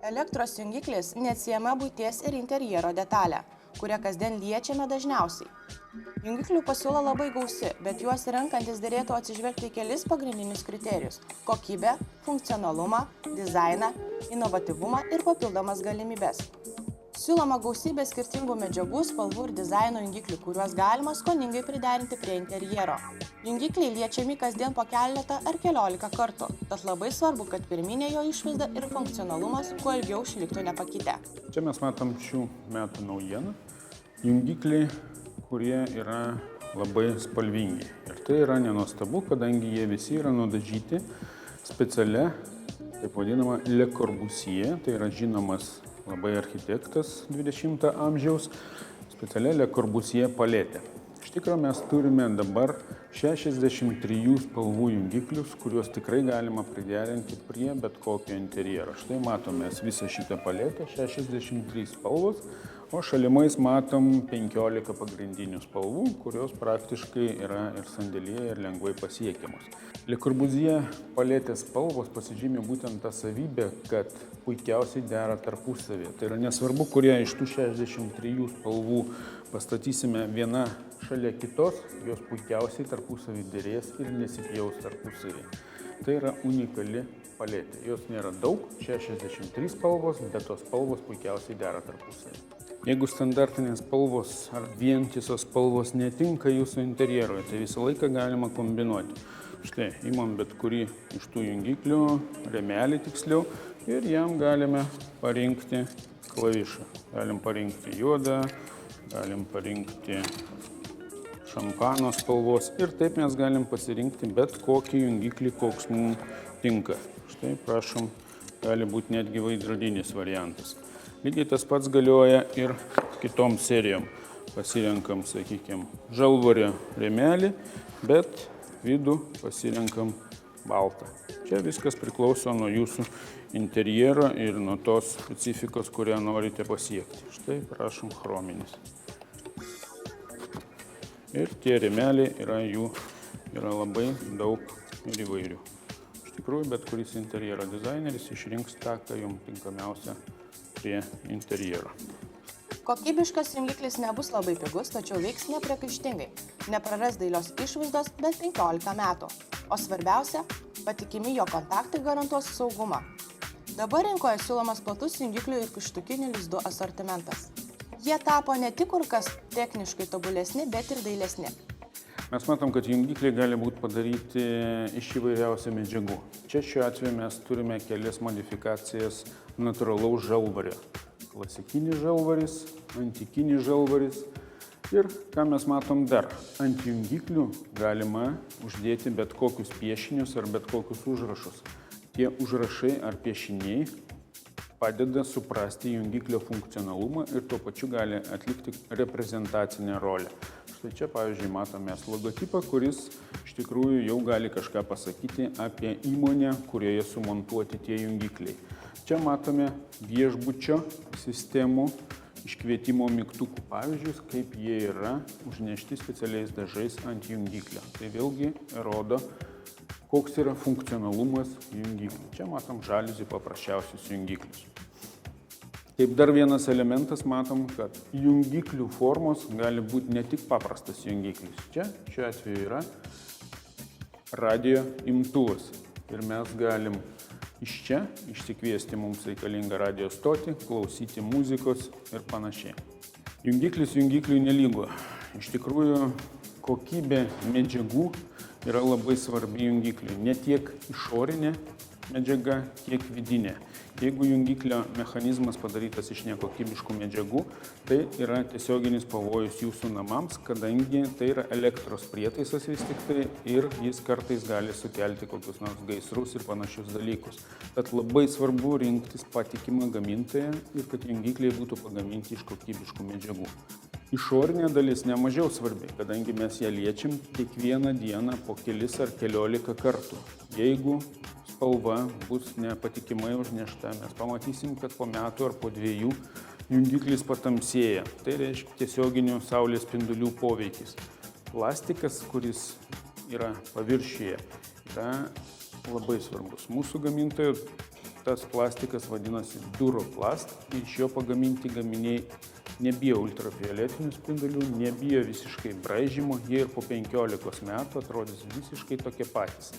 Elektros jungiklis neatsiejama buities ir interjero detalė, kurią kasdien liečiame dažniausiai. Jungiklių pasiūla labai gausi, bet juos renkantis derėtų atsižvelgti į kelis pagrindinius kriterijus – kokybę, funkcionalumą, dizainą, inovatyvumą ir papildomas galimybes. Siūloma gausybė skirtingų medžiagų, spalvų ir dizaino jungiklių, kuriuos galima skoningai priderinti prie interjero. Jungikliai liečiami kasdien po keletą ar keliolika kartų, tad labai svarbu, kad pirminė jo išvaizda ir funkcionalumas kuo ilgiau išliktų nepakitę. Čia mes matom šių metų naujieną. Jungikliai, kurie yra labai spalvingi. Ir tai yra nenuostabu, kadangi jie visi yra nudažyti specialia, taip vadinama, Le Corbusier, tai yra žinomas labai architektas 20 amžiaus, specialia Le Corbusier paletė. Iš tikrųjų mes turime dabar 63 spalvų jungiklius, kuriuos tikrai galima priderinti prie bet kokio interjero. Štai matome visą šitą paletę, 63 spalvos, o šalimais matom 15 pagrindinių spalvų, kurios praktiškai yra ir sandėlyje, ir lengvai pasiekiamos. Le Corbusier paletės spalvos pasižymi būtent tą savybę, kad puikiausiai dera tarpusavį. Tai yra nesvarbu, kurie iš tų 63 spalvų pastatysime viena šalia kitos, jos puikiausiai tarpusavį derės ir nesipjaus tarpusavį. Tai yra unikali paletė. Jos nėra daug, 63 spalvos, bet tos spalvos puikiausiai dera tarpusavį. Jeigu standartinės spalvos ar vientisos spalvos netinka jūsų interjerui, tai visą laiką galima kombinuoti. Štai, imam bet kurį iš tų jungiklių, rėmelį tiksliau, ir jam galime parinkti klavišą. Galim parinkti juodą, galim parinkti šampano spalvos ir taip mes galim pasirinkti bet kokį jungiklį, koks mums tinka. Štai, prašom, gali būti netgi veidrodinis variantas. Lygiai tas pats galioja ir kitom serijom. Pasirenkam, sakykime, žalvario rėmelį, bet vidų pasirenkam baltą. Čia viskas priklauso nuo jūsų interjero ir nuo tos specifikos, kurią norite pasiekti. Štai, prašom, chrominis. Ir tie rėmeliai jų yra labai daug ir įvairių. Iš tikrųjų, bet kuris interjero dizaineris išrinks tą, ką jums tinkamiausia prie interjero. Kokybiškas jungiklis nebus labai pigus, tačiau veiks nepriekaištingai. Nepraras dailios išvaizdos bent 15 metų. O svarbiausia, patikimi jo kontaktai garantuos saugumą. Dabar rinkoje siūlomas platus jungiklių ir kištukinių lizdų asortimentas. Jie tapo ne tik kur kas techniškai tobulesni, bet ir dailesni. Mes matom, kad jungikliai gali būti padaryti iš įvairiausių medžiagų. Čia šiuo atveju mes turime kelias modifikacijas natūralaus žalvario. Klasikinis žalvaris, antikinis žalvaris ir ką mes matom dar. Ant jungiklių galima uždėti bet kokius piešinius ar bet kokius užrašus. Tie užrašai ar piešiniai padeda suprasti jungiklio funkcionalumą ir tuo pačiu gali atlikti reprezentacinę rolę. Štai čia, pavyzdžiui, matome logotipą, kuris iš tikrųjų jau gali kažką pasakyti apie įmonę, kurioje sumontuoti tie jungikliai. Čia matome viešbučio sistemų iškvietimo mygtukų pavyzdžius, kaip jie yra užnešti specialiais dažais ant jungiklio. Tai vėlgi rodo, koks yra funkcionalumas jungiklių. Čia matom žaliuzį paprasčiausius jungiklius. Taip, dar vienas elementas, matom, kad jungiklių formos gali būti ne tik paprastas jungiklis. Čia šiuo atveju yra radio imtuvas ir mes galim iš čia išsikviesti mums reikalingą radio stotį, klausyti muzikos ir panašiai. Jungiklis jungikliui nelygu. Iš tikrųjų, kokybė medžiagų yra labai svarbi jungikliui. Ne tiek išorinė medžiaga, tiek vidinė. Jeigu jungiklio mechanizmas padarytas iš nekokybiškų medžiagų, tai yra tiesioginis pavojus jūsų namams, kadangi tai yra elektros prietaisas vis tik tai ir jis kartais gali sukelti kokius nors gaisrus ir panašius dalykus. Tad labai svarbu rinktis patikimą gamintoją ir kad jungikliai būtų pagaminti iš kokybiškų medžiagų. Išorinė dalis nemažiau svarbi, kadangi mes ją liečiam kiekvieną dieną po kelis ar keliolika kartų. Jeigu spalva bus nepatikimai užnešta, mes pamatysim, kad po metų ar po 2 jungiklis patamsėja. Tai reiškia tiesioginių saulės spindulių poveikis. Plastikas, kuris yra paviršiuje, yra labai svarbus. Mūsų gamintojo tas plastikas vadinasi Duroplast ir iš jo pagaminti gaminiai nebijo ultravioletinių spindulių, nebijo visiškai braižymo, jie ir po 15 metų atrodys visiškai tokie patys.